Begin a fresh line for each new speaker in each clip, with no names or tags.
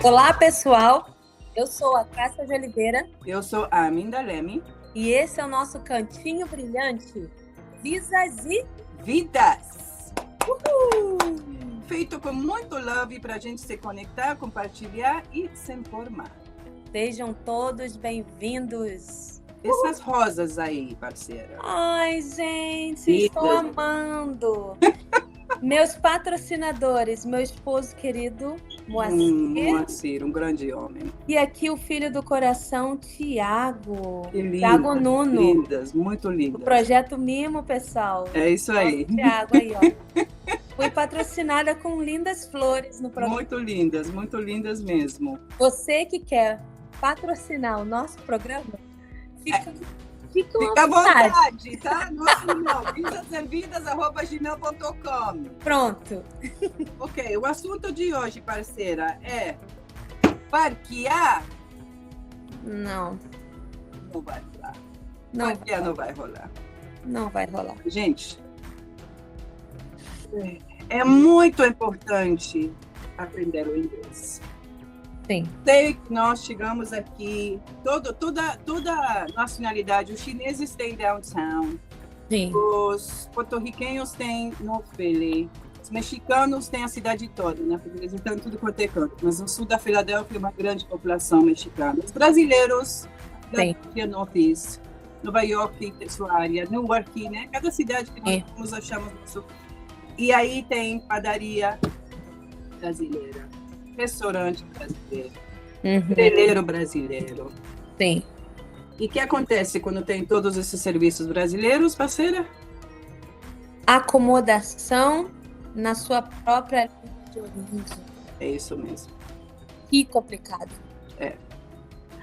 Olá, pessoal. Eu sou a Cássia de Oliveira
Eu sou a Aminda Leme.
e esse é o nosso Cantinho Brilhante, Visas e
Vidas!
Uhul!
Feito com muito love para a gente se conectar, compartilhar e se informar.
Sejam todos bem-vindos.
Essas rosas aí, parceira.
Ai, gente,
Vidas.
estou amando. Meus patrocinadores, meu esposo querido, Moacir,
Moacir, um grande homem.
e aqui o filho do coração, Tiago.
Que lindas,
Tiago Nuno.
lindas, muito
O
lindas.
Projeto Mimo, pessoal.
É isso aí.
Nosso Tiago aí, ó. Fui patrocinada com lindas flores no programa.
Muito lindas mesmo.
Você que quer patrocinar o nosso programa, fica
Fica à vontade, tá? Nosso e-mail, vidaservidas@gmail.com.
Pronto.
Ok, o assunto de hoje, parceira, é parquear.
Não
Não vai rolar.
vai
Parquear não vai rolar.
Não vai rolar.
Gente, é muito importante aprender o inglês.
Sim.
Sei que nós chegamos aqui, toda nacionalidade, os chineses têm downtown,
Sim.
os porto-riquenhos têm North Philly, os mexicanos têm a cidade toda, né? Porque eles estão em tudo quanto é canto, mas no sul da Filadélfia é uma grande população mexicana. Os brasileiros, da Northeast, Nova York, sua área, Newark, né? Cada cidade que nós nos achamos no sul. E aí tem padaria brasileira, restaurante brasileiro, brasileiro brasileiro.
Sim.
E o que acontece quando tem todos esses serviços brasileiros, parceira?
Acomodação na sua própria língua de origem.
É isso mesmo.
Que complicado.
É.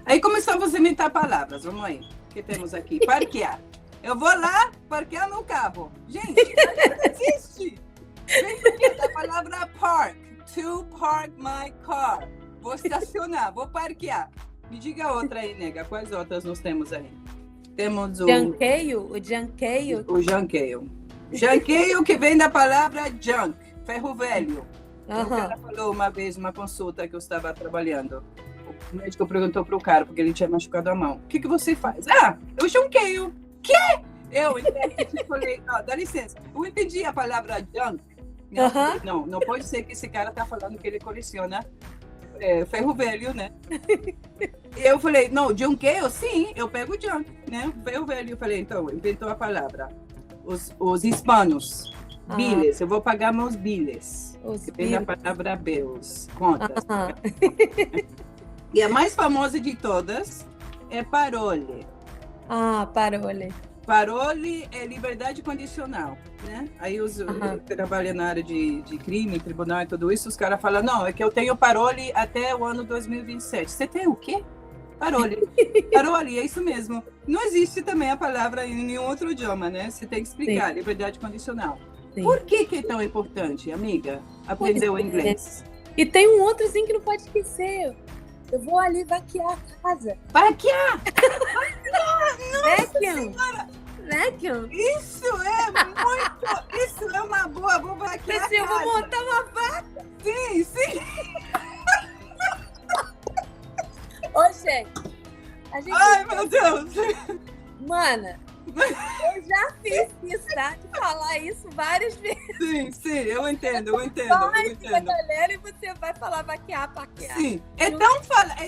Aí começamos a inventar palavras. Vamos aí. O que temos aqui? Parquear. Eu vou lá parquear meu carro. Gente, não existe. Vem da palavra park. To park my car. Vou estacionar, vou parquear. Me diga outra aí, nega. Quais outras nós temos aí? Temos o...
Janqueio? O janqueio?
O janqueio. Janqueio que vem da palavra junk. Ferro velho. O cara falou uma vez, numa consulta que eu estava trabalhando. O médico perguntou para o cara, porque ele tinha machucado a mão. O que você faz? Ah, eu janqueio. Quê? Eu entendi, falei, dá licença. Eu entendi a palavra junk. Não pode ser que esse cara tá falando que ele coleciona ferro velho, né? E eu falei, não, junqueio, sim, eu pego junk, né? Ferro velho. Eu falei, então, inventou a palavra. Os hispanos, biles, eu vou pagar meus biles. Vem da palavra bills, contas. E a mais famosa de todas é parole.
Ah, parole.
Parole é liberdade condicional, né? Aí trabalha na área de crime, tribunal e tudo isso, os caras falam, não, é que eu tenho parole até o ano 2027. Você tem o quê? Parole. Parole, é isso mesmo. Não existe também a palavra em nenhum outro idioma, né? Você tem que explicar, liberdade condicional. Sim. Por que é tão importante, amiga, aprender o inglês?
E tem um outrozinho que não pode esquecer. Eu vou ali vaquear a casa.
Vaquear!
Vacuum! Vacuum!
Isso é uma boa, vou vaquear a casa.
Eu vou montar uma vaca.
Sim.
Ô, gente.
Ai, meu Deus.
Mana, eu já fiz isso, tá? De falar isso várias vezes.
Sim, eu entendo.
Fica galera e você vai falar vaquear, paquear.
Sim, é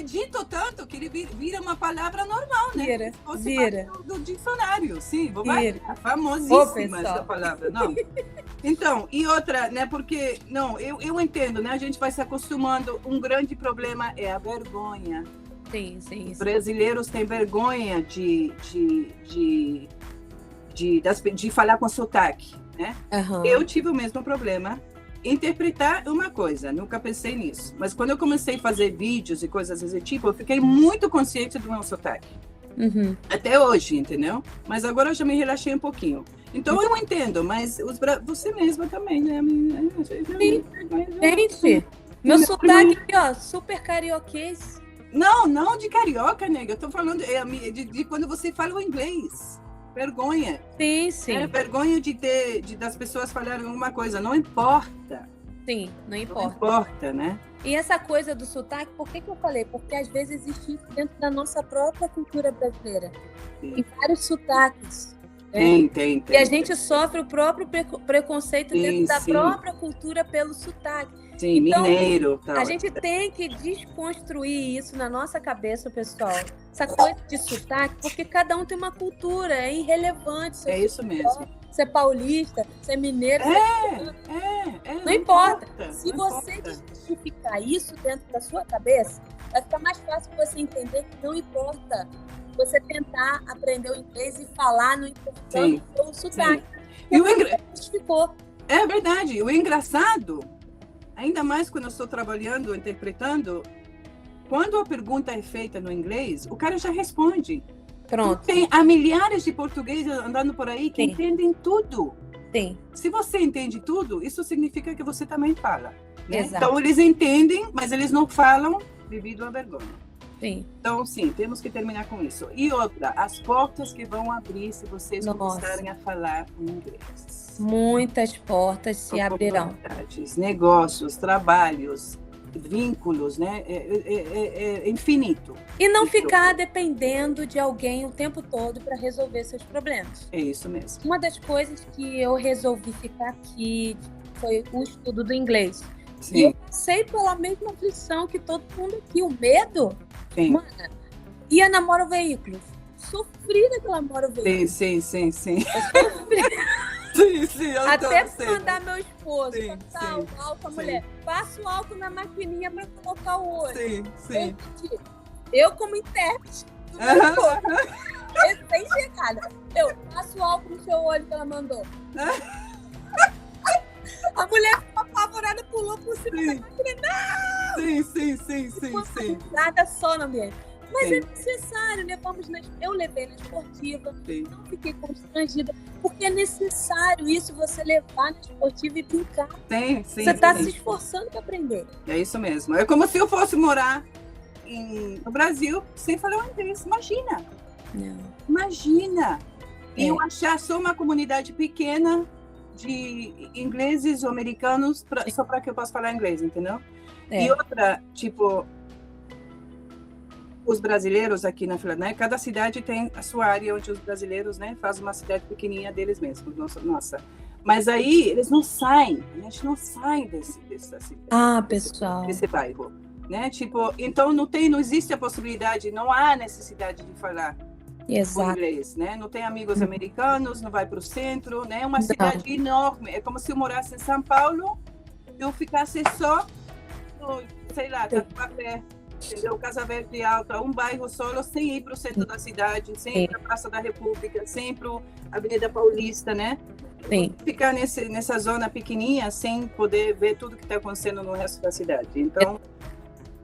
dito tanto que ele vira uma palavra normal, né?
Vira.
Do dicionário, sim, vou vaquear. Famosíssima essa palavra, não? Então, e outra, né, porque, não, eu entendo, né? A gente vai se acostumando, um grande problema é a vergonha.
Sim.
Os brasileiros têm vergonha de falar com sotaque, né? Eu tive o mesmo problema. Interpretar é uma coisa, nunca pensei nisso. Mas quando eu comecei a fazer vídeos e coisas desse tipo, eu fiquei muito consciente do meu sotaque. Até hoje, entendeu? Mas agora eu já me relaxei um pouquinho. Então eu entendo, mas você mesma também, né?
Sim. Gente, meu sotaque aqui, ó, super carioquês.
Não de carioca, nega. Eu tô falando de quando você fala o inglês. Vergonha.
Sim.
Vergonha das pessoas falarem alguma coisa. Não importa.
Sim, não
Não
importa.
importa, né?
E essa coisa do sotaque, por que eu falei? Porque às vezes existe isso dentro da nossa própria cultura brasileira. Tem vários sotaques. Né?
Tem.
E a gente sofre o próprio preconceito dentro da
Sim.
própria cultura pelo sotaque.
Sim,
então,
mineiro. Tal.
A gente tem que desconstruir isso na nossa cabeça, pessoal. Essa coisa de sotaque, porque cada um tem uma cultura, é irrelevante.
É isso mesmo.
Ser paulista, ser mineiro. Não importa. Se você justificar isso dentro da sua cabeça, vai ficar mais fácil você entender que não importa você tentar aprender o inglês e falar no importando o sotaque.
E justificou. É verdade. O engraçado, ainda mais quando eu estou trabalhando, interpretando, quando a pergunta é feita no inglês, o cara já responde.
Pronto.
Há milhares de portugueses andando por aí que entendem tudo.
Sim.
Se você entende tudo, isso significa que você também fala. Né?
Exato.
Então, eles entendem, mas eles não falam devido à vergonha.
Sim.
Então, sim, temos que terminar com isso. E outra, as portas que vão abrir se vocês começarem a falar inglês.
Muitas portas se abrirão.
Negócios, trabalhos, vínculos, né? É infinito.
E não ficar dependendo de alguém o tempo todo para resolver seus problemas.
É isso mesmo.
Uma das coisas que eu resolvi ficar aqui foi o estudo do inglês.
Sim.
E eu passei pela mesma aflição que todo mundo aqui, o medo.
Sim.
Mano, ia na Moro Veículos. Sofri naquela Moro Veículos.
Sim.
Sim, até mandar meu esposo passar o álcool, a mulher, passa o álcool na maquininha para colocar o olho.
Sim.
Eu como intérprete do meu esposo, recém-chegada, eu passo o álcool no seu olho que ela mandou. A mulher ficou apavorada, pulou por cima da máquina. Não!
Sim.
Nada só no ambiente. Mas é necessário, eu levei na esportiva, não fiquei constrangida, porque é necessário isso, você levar na esportiva e brincar. Você está se esforçando para aprender.
É isso mesmo. É como se eu fosse morar no Brasil sem falar o inglês. Imagina.
Não.
Imagina. E eu achar só uma comunidade pequena de ingleses ou americanos só para que eu possa falar inglês, entendeu? E outra, tipo, os brasileiros aqui na Finlândia, né? Cada cidade tem a sua área onde os brasileiros, né, fazem uma cidade pequenininha deles mesmos. Nossa. Mas aí eles não saem, a gente não sai desse bairro, né? Tipo, então não existe a possibilidade, não há necessidade de falar o inglês, né? Não tem amigos americanos, não vai para o centro, né? É uma cidade enorme. É como se eu morasse em São Paulo, eu ficasse só no, sei lá, Tatuapé, entendeu? Casa Verde Alta, um bairro solo, sem ir para o centro da cidade, sem ir para a Praça da República, sem ir para a Avenida Paulista, né? Ficar nessa zona pequenininha sem poder ver tudo que está acontecendo no resto da cidade. Então,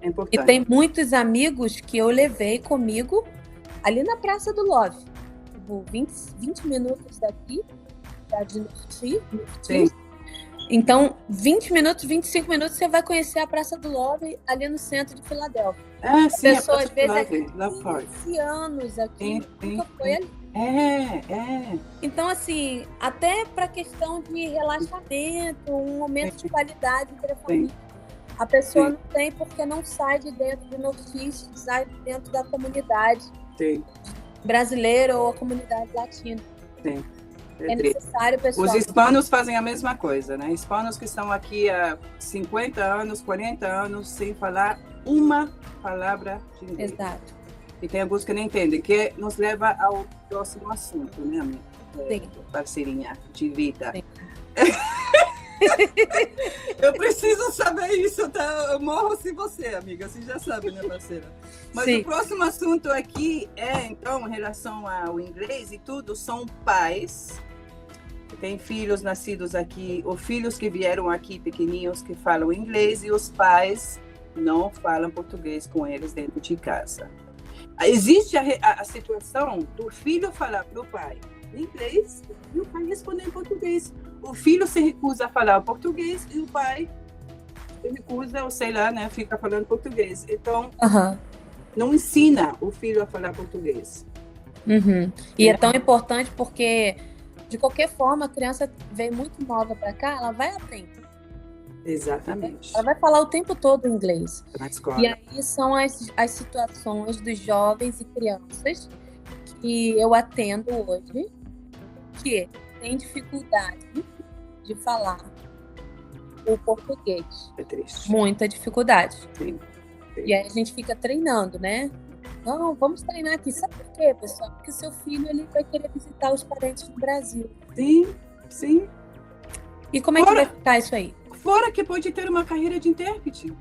é importante.
E tem muitos amigos que eu levei comigo ali na Praça do Love. 20 minutos daqui, de Nufti. Então, 20 minutos, 25 minutos, você vai conhecer a Praça do Love ali no centro de Filadélfia.
A
pessoa, às vezes, é 15 anos aqui, nunca foi ali. Então, assim, até para questão de relaxamento, um momento de qualidade entre a família. A pessoa não tem porque não sai de dentro do Northeast, sai de dentro da comunidade brasileira ou a comunidade latina. É necessário, pessoal.
Os hispanos fazem a mesma coisa, né? Hispanos que estão aqui há 50 anos, 40 anos, sem falar uma palavra de inglês.
Exato.
E tem alguns que não entendem, que nos leva ao próximo assunto, né, amiga? Parceirinha de vida. Eu preciso saber isso, tá? Eu morro sem você, amiga. Você já sabe, né, parceira? Mas o próximo assunto aqui então, em relação ao inglês e tudo, são pais que têm filhos nascidos aqui, ou filhos que vieram aqui pequenininhos que falam inglês e os pais não falam português com eles dentro de casa. Existe a situação do filho falar para o pai em inglês e o pai responder em português. O filho se recusa a falar português e o pai se recusa, ou sei lá, né, fica falando português. Então, não ensina o filho a falar português.
E é tão importante porque, de qualquer forma, a criança vem muito nova para cá, ela vai aprender.
Exatamente.
Ela vai falar o tempo todo inglês.
Na escola.
E aí são as situações dos jovens e crianças que eu atendo hoje, que têm dificuldade de falar o português.
É triste.
Muita dificuldade.
Sim.
E aí a gente fica treinando, né? Não, vamos treinar aqui. Sabe por quê, pessoal? Porque seu filho ele vai querer visitar os parentes no Brasil.
Sim.
E como é que vai ficar isso aí?
Fora que pode ter uma carreira de intérprete.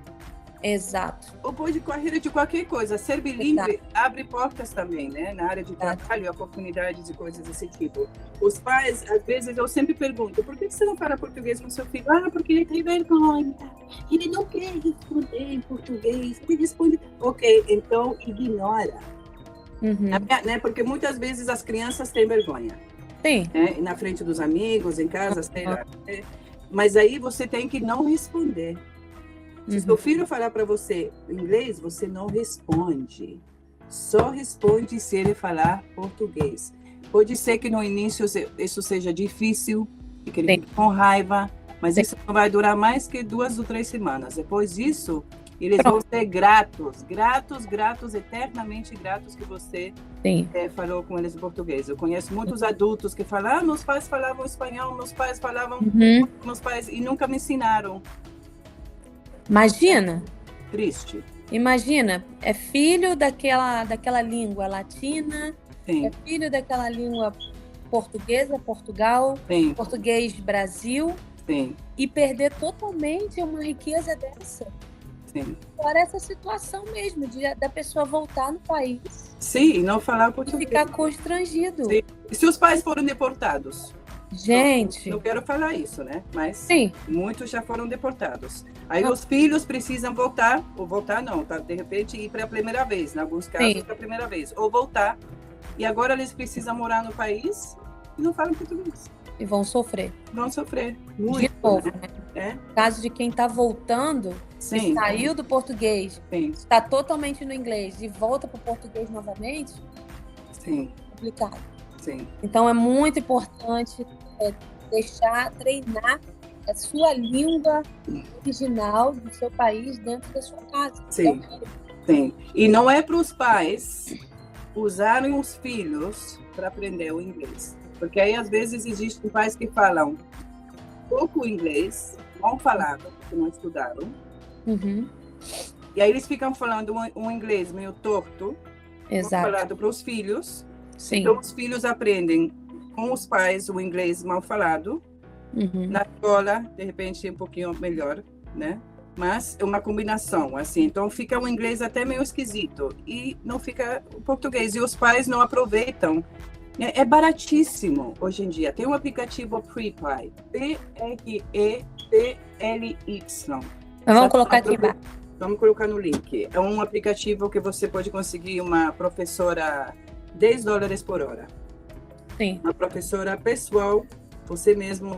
Exato.
Ou pode carreira de qualquer coisa. Ser bilíngue abre portas também, né? Na área de trabalho, oportunidades e coisas desse tipo. Os pais, às vezes, eu sempre pergunto, por que você não fala português com seu filho? Porque ele tem vergonha. Ele não quer responder em português. Ele responde, ok, então ignora. Né? Porque muitas vezes as crianças têm vergonha.
Sim.
Né? Na frente dos amigos, em casa, sei lá. Mas aí você tem que não responder. Se seu filho falar para você inglês, você não responde. Só responde se ele falar português. Pode ser que no início isso seja difícil, e que ele fique com raiva, mas isso não vai durar mais que 2 ou 3 semanas. Depois disso, eles vão ser gratos, eternamente gratos que você falou com eles em português. Eu conheço muitos adultos que falam, meus pais falavam espanhol, meus pais falavam, meus pais, e nunca me ensinaram.
Imagina.
Triste.
Imagina, é filho daquela língua latina,
Sim.
é filho daquela língua portuguesa, Portugal,
Sim.
português Brasil,
Sim.
E perder totalmente uma riqueza dessa.
Sim.
Para essa situação mesmo, da pessoa voltar no país.
Sim, e não falar português.
E ficar constrangido.
Sim. E se os pais foram deportados?
Gente.
Não quero falar isso, né? Mas
sim,
muitos já foram deportados. Aí os filhos precisam voltar, ou voltar não, tá? De repente ir para a primeira vez, em alguns casos para a primeira vez, ou voltar. E agora eles precisam morar no país e não falam português.
E vão sofrer.
Vão sofrer. Muito,
de novo,
né?
No caso de quem está voltando,
sim,
saiu do português, está totalmente no inglês e volta para o português novamente,
sim,
complicado.
Sim.
Então é muito importante treinar a sua língua original do seu país dentro da sua casa.
Sim, sim. E não é para os pais usarem os filhos para aprender o inglês. Porque aí, às vezes, existem pais que falam pouco inglês, mal falado, porque não estudaram.
Uhum.
E aí eles ficam falando um inglês meio torto, mal falado para os filhos.
Sim.
Então, os filhos aprendem com os pais o inglês mal falado.
Uhum.
Na escola, de repente, é um pouquinho melhor, né? Mas é uma combinação, assim. Então, fica o inglês até meio esquisito. E não fica o português. E os pais não aproveitam. É baratíssimo hoje em dia. Tem um aplicativo Preply. Preply.
Vamos colocar aqui embaixo.
Vamos colocar no link. É um aplicativo que você pode conseguir uma professora $10 por hora.
Sim.
Uma professora pessoal, você mesmo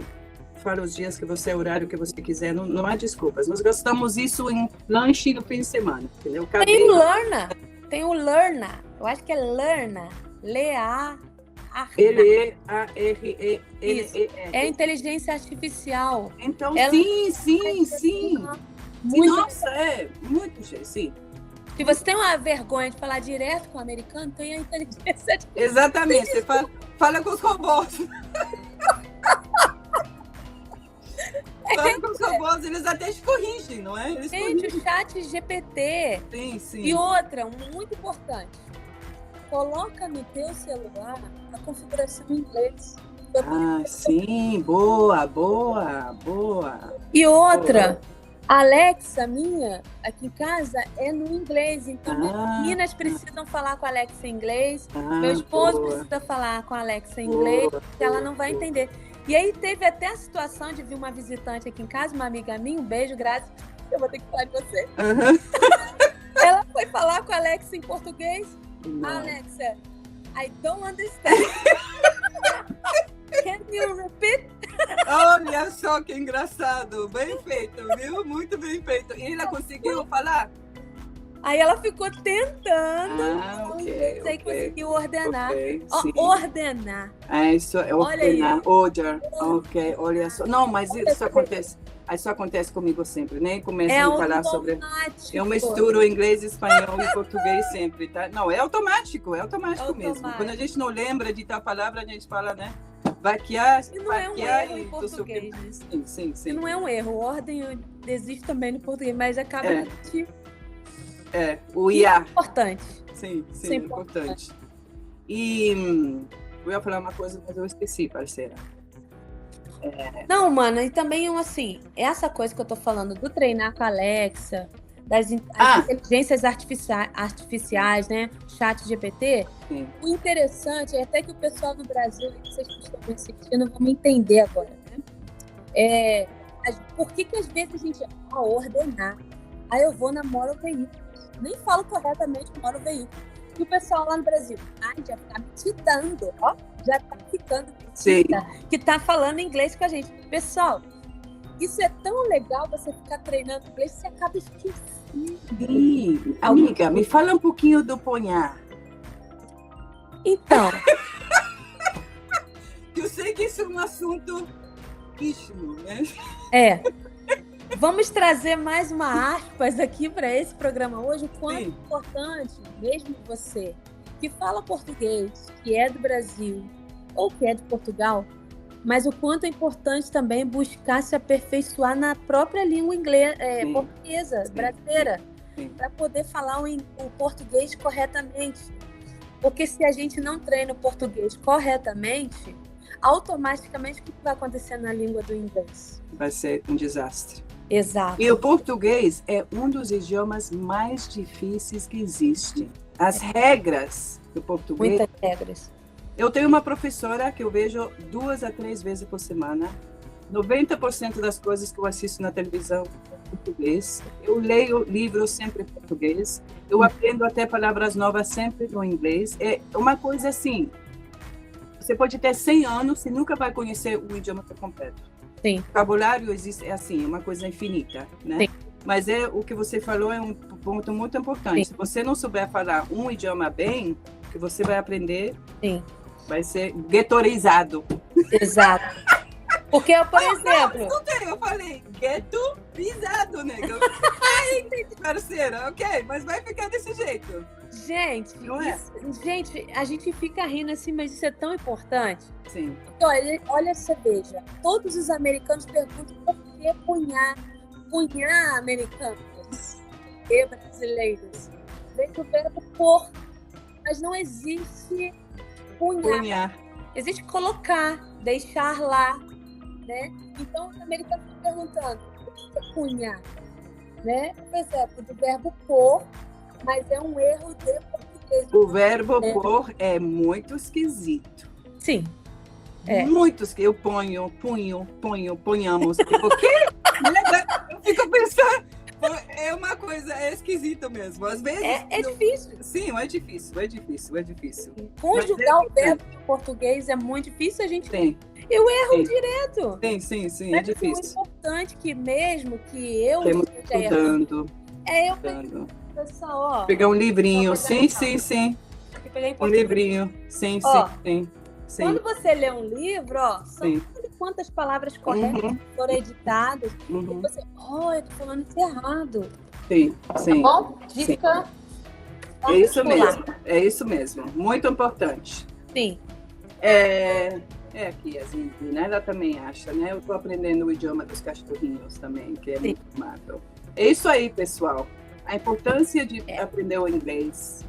fala os dias que você, o horário que você quiser, não há desculpas. Nós gastamos isso em lanche no fim de semana, entendeu?
Tem o Learna, tem o Learna, eu acho que é Learna, L-E-A-R-N-A.
L-E-A-R-E-N-E-R.
É inteligência artificial.
Então, sim. Nossa, muito cheio, sim.
Se você tem uma vergonha de falar direto com o americano, tem a inteligência artificial.
Exatamente, você fala com os robôs. Fala com os robôs, eles até te corrigem, não é?
Gente, o chat GPT.
Sim.
E outra, muito importante. Coloca no teu celular a configuração em inglês.
Sim, boa.
E outra, a Alexa minha, aqui em casa, é no inglês. Então, minhas meninas precisam falar com a Alexa em inglês. Meu esposo precisa falar com a Alexa em inglês, porque ela não vai entender. E aí teve até a situação de vir uma visitante aqui em casa, uma amiga minha, um beijo, Grazi, eu vou ter que falar de você. Ela foi falar com a Alexa em português. Alexa, I don't understand. Can you repeat?
Olha só que engraçado. Bem feito, viu? Muito bem feito. E ela conseguiu falar?
Aí ela ficou tentando,
aí
conseguiu ordenar.
Sim.
Ordenar.
Isso é ordenar, order. Ok, olha só. Não, mas isso acontece. Isso acontece comigo sempre, nem começo a falar sobre. Eu misturo inglês, espanhol e português sempre, tá? Não, é automático mesmo. Quando a gente não lembra de tal palavra, a gente fala, né? Vaquear,
e não é um erro em português.
Sim.
E não é um erro. Ordem existe também no português, mas acaba
o IA.
É importante.
Sim, é importante. E eu ia falar uma coisa, mas eu esqueci, parceira.
Não, mano, e também, assim, essa coisa que eu tô falando do treinar com a Alexa, das inteligências artificiais, né? Chat GPT.
Sim.
O interessante é até que o pessoal do Brasil, vocês que estão me assistindo, vão me entender agora, né? Por que às vezes a gente ordenar? Aí eu vou na Moral Veículos. Nem falo corretamente Moral Veículos. E o pessoal lá no Brasil, já tá me citando, já tá ficando que tá falando inglês com a gente. Pessoal, isso é tão legal você ficar treinando inglês, você acaba esquecendo.
Sim. Amiga, me fala um pouquinho do ponhar.
Então.
Eu sei que isso é um assunto íntimo, né?
Vamos trazer mais uma aspas aqui para esse programa hoje. O quanto é importante, mesmo você que fala português, que é do Brasil ou que é de Portugal, mas o quanto é importante também buscar se aperfeiçoar na própria língua inglesa, portuguesa, brasileira, para poder falar o português corretamente. Porque se a gente não treina o português corretamente, automaticamente o que vai acontecer na língua do inglês?
Vai ser um desastre.
Exato.
E o português é um dos idiomas mais difíceis que existem. As regras do português...
Muitas regras.
Eu tenho uma professora que eu vejo 2 a 3 vezes por semana. 90% das coisas que eu assisto na televisão é português. Eu leio livros sempre em português. Eu aprendo até palavras novas sempre no inglês. É uma coisa assim... Você pode ter 100 anos e nunca vai conhecer o idioma por completo.
Sim.
O vocabulário existe, é assim, uma coisa infinita, né?
Sim.
Mas o que você falou é um ponto muito importante. Sim. Se você não souber falar um idioma bem, que você vai aprender, vai ser guetorizado.
Exato. Porque, por exemplo...
Eu falei guetorizado, né? Entendi, parceira, ok, mas vai ficar desse jeito.
Gente, gente, a gente fica rindo assim, mas isso é tão importante.
Sim.
Então, olha, você veja, todos os americanos perguntam por que punhar americanos e brasileiros. Vem do verbo por, mas não existe punhar. Existe colocar, deixar lá, né? Então, os americanos estão perguntando, por que é punhar? Né? Por exemplo, do verbo por, mas é um erro de português.
O verbo por é muito esquisito.
Sim.
Muito esquisito. Eu ponhamos. O quê? Eu fico pensando, é uma coisa, é esquisito mesmo. Às vezes...
É difícil.
Sim, é difícil.
Conjugar o verbo em português é muito difícil, a gente... Eu erro direto.
Sim, é difícil.
É importante que mesmo que eu
esteja estudando.
Eu peguei, pessoal,
pegar um livrinho, sim. Um livrinho, sim.
Quando você lê um livro, são quantas palavras corretas foram editadas, e você, eu tô falando isso errado.
Sim.
Tá bom? Dica.
É isso mesmo. Muito importante.
Sim.
Aqui, a Zinzi, né? Ela também acha, né? Eu tô aprendendo o idioma dos cachorrinhos também, que é muito amado. É isso aí, pessoal. A importância de aprender o inglês.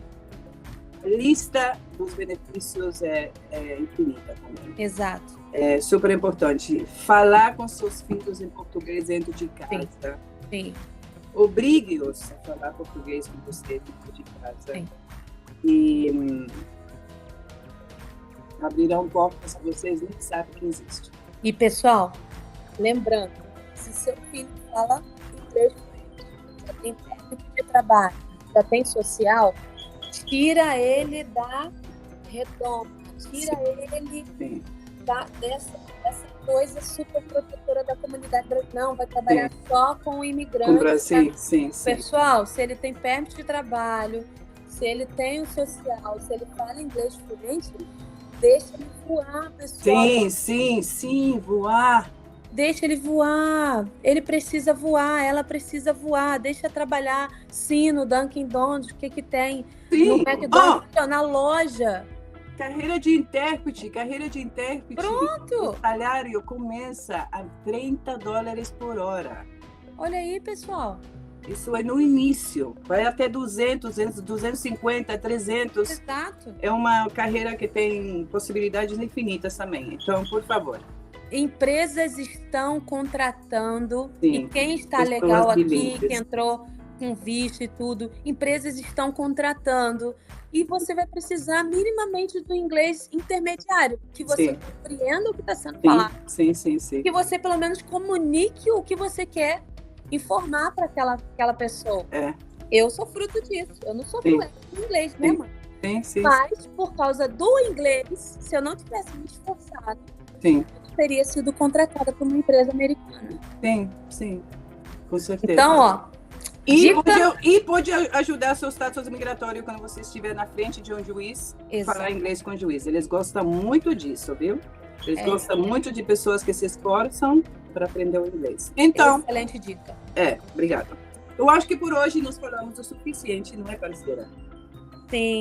A lista dos benefícios é infinita também.
Exato.
É super importante. Falar com seus filhos em português dentro de casa.
Sim.
Obrigue-os a falar português com você dentro de casa. Sim. E abrirão portas que vocês nem sabem que existe.
E, pessoal, lembrando, se seu filho fala inglês, já tem técnico de trabalho, já tem social, tira ele da redoma, tira ele dessa coisa super protetora da comunidade brasileira. Não, vai trabalhar só com imigrantes.
Sim.
Pessoal, se ele tem permissão de trabalho, se ele tem o social, se ele fala inglês fluente, deixa ele voar, pessoal.
Sim, voar.
Deixa ele voar. Ele precisa voar, ela precisa voar. Deixa trabalhar, sim, no Dunkin' Donuts, o que tem no McDonald's, na loja.
Carreira de intérprete.
Pronto!
O salário começa a $30 por hora.
Olha aí, pessoal.
Isso é no início. Vai até 200, 250, 300.
Exato.
É uma carreira que tem possibilidades infinitas também. Então, por favor.
Empresas estão contratando,
Sim,
e quem está legal aqui, que entrou com visto e tudo, empresas estão contratando, e você vai precisar minimamente do inglês intermediário, que você compreenda o que está sendo falado.
Sim.
Que você pelo menos comunique o que você quer informar para aquela pessoa. Eu sou fruto disso, eu não sou fluente em inglês, né, mãe?
Sim.
Mas, por causa do inglês, se eu não tivesse me esforçado, eu teria sido contratada por uma empresa americana.
Sim, com certeza.
Então, ó,
e pode ajudar seu status migratório quando você estiver na frente de um juiz, falar inglês com o juiz. Eles gostam muito disso, viu? Eles gostam muito de pessoas que se esforçam para aprender o inglês. Então,
excelente dica.
Obrigada. Eu acho que por hoje nós falamos o suficiente, não é, parceira?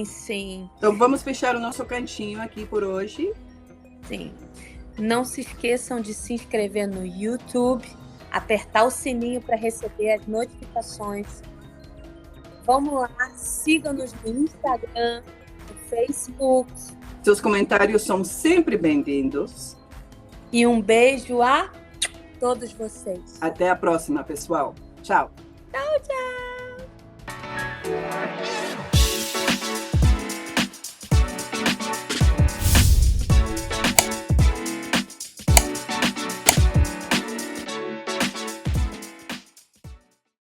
Sim.
Então, vamos fechar o nosso cantinho aqui por hoje.
Sim. Não se esqueçam de se inscrever no YouTube, apertar o sininho para receber as notificações. Vamos lá, sigam-nos no Instagram, no Facebook.
Seus comentários são sempre bem-vindos.
E um beijo a todos vocês.
Até a próxima, pessoal. Tchau.
Tchau.